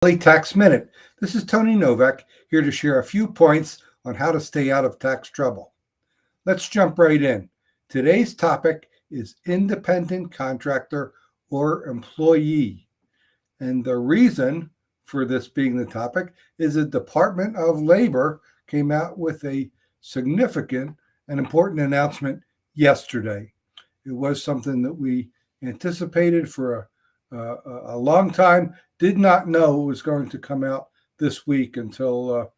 Daily Tax Minute. This is Tony Novak here to share a few points on how to stay out of tax trouble. Let's jump right in. Today's topic is independent contractor or employee. And the reason for this being the topic is the Department of Labor came out with a significant and important announcement yesterday. It was something that we anticipated for a long time. Did not know it was going to come out this week until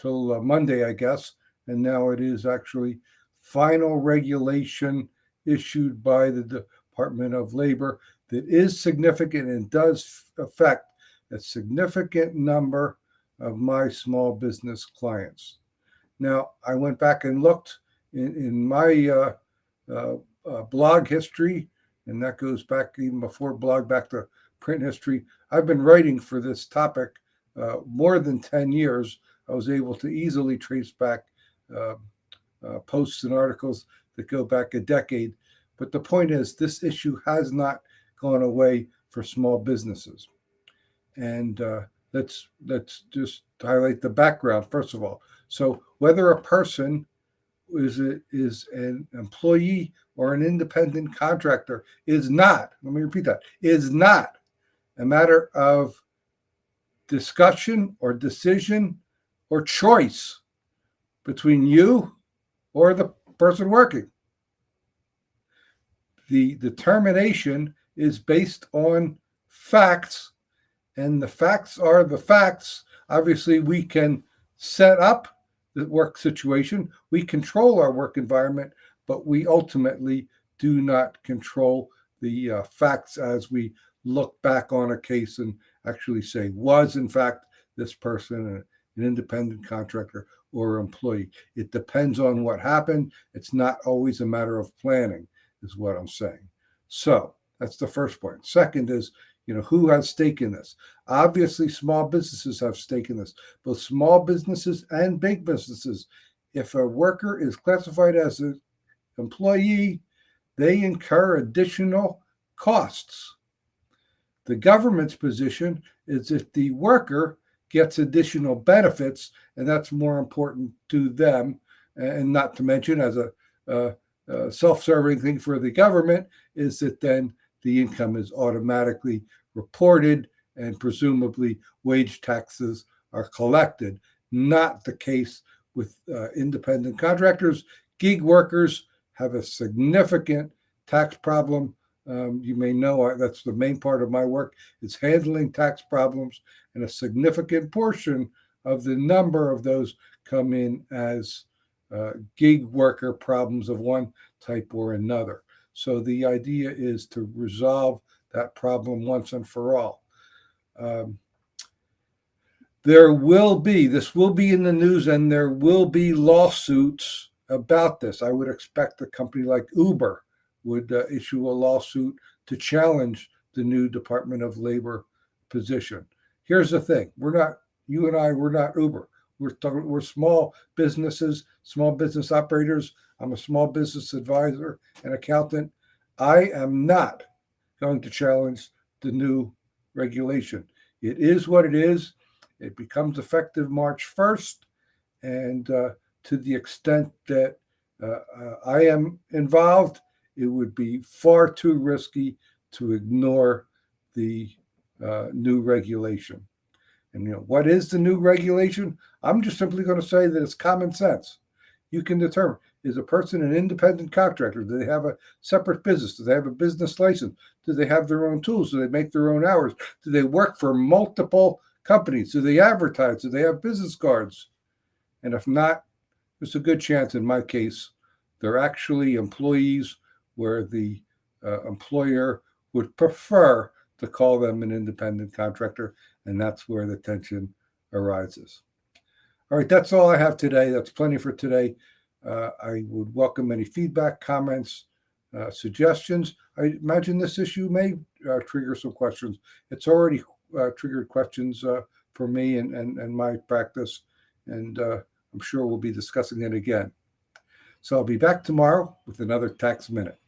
Monday, I guess, and now it is actually final regulation issued by the Department of Labor that is significant and does affect a significant number of my small business clients. Now, I went back and looked in my blog history, and that goes back even before blog, back to print history. I've been writing for this topic more than 10 years. I was able to easily trace back posts and articles that go back a decade. But the point is, this issue has not gone away for small businesses. And let's just highlight the background, first of all. So whether a person is an employee or an independent contractor is not, let me repeat that, is not a matter of discussion or decision or choice between you or the person working. The determination is based on facts, and the facts are the facts. Obviously, we can set up the work situation, we control our work environment, but we ultimately do not control the facts as we look back on a case and actually say, was in fact this person an independent contractor or employee? It depends on what happened. It's not always a matter of planning, is what I'm saying. So that's the first point. Second is, who has stake in this? Obviously, small businesses have stake in this, both small businesses and big businesses. If a worker is classified as an employee, they incur additional costs. The government's position is if the worker gets additional benefits, and that's more important to them, and not to mention as a self-serving thing for the government, is that then the income is automatically reported and presumably wage taxes are collected. Not the case with independent contractors. Gig workers have a significant tax problem. You may know that's the main part of my work, is handling tax problems, and a significant portion of the number of those come in as gig worker problems of one type or another. So the idea is to resolve that problem once and for all. This will be in the news, and there will be lawsuits about this. I would expect a company like Uber would issue a lawsuit to challenge the new Department of Labor position. Here's the thing: you and I, we're not Uber. We're small businesses, small business operators. I'm a small business advisor and accountant. I am not going to challenge the new regulation. It is what it is. It becomes effective March 1st. And to the extent that I am involved, it would be far too risky to ignore the new regulation. And what is the new regulation? I'm just simply going to say that it's common sense. You can determine, is a person an independent contractor? Do they have a separate business? Do they have a business license? Do they have their own tools? Do they make their own hours? Do they work for multiple companies? Do they advertise? Do they have business cards? And if not, there's a good chance in my case, they're actually employees where the employer would prefer to call them an independent contractor, and that's where the tension arises. All right, that's all I have today. That's plenty for today. I would welcome any feedback, comments, suggestions. I imagine this issue may trigger some questions. It's already triggered questions for me and my practice, and I'm sure we'll be discussing it again. So I'll be back tomorrow with another Tax Minute.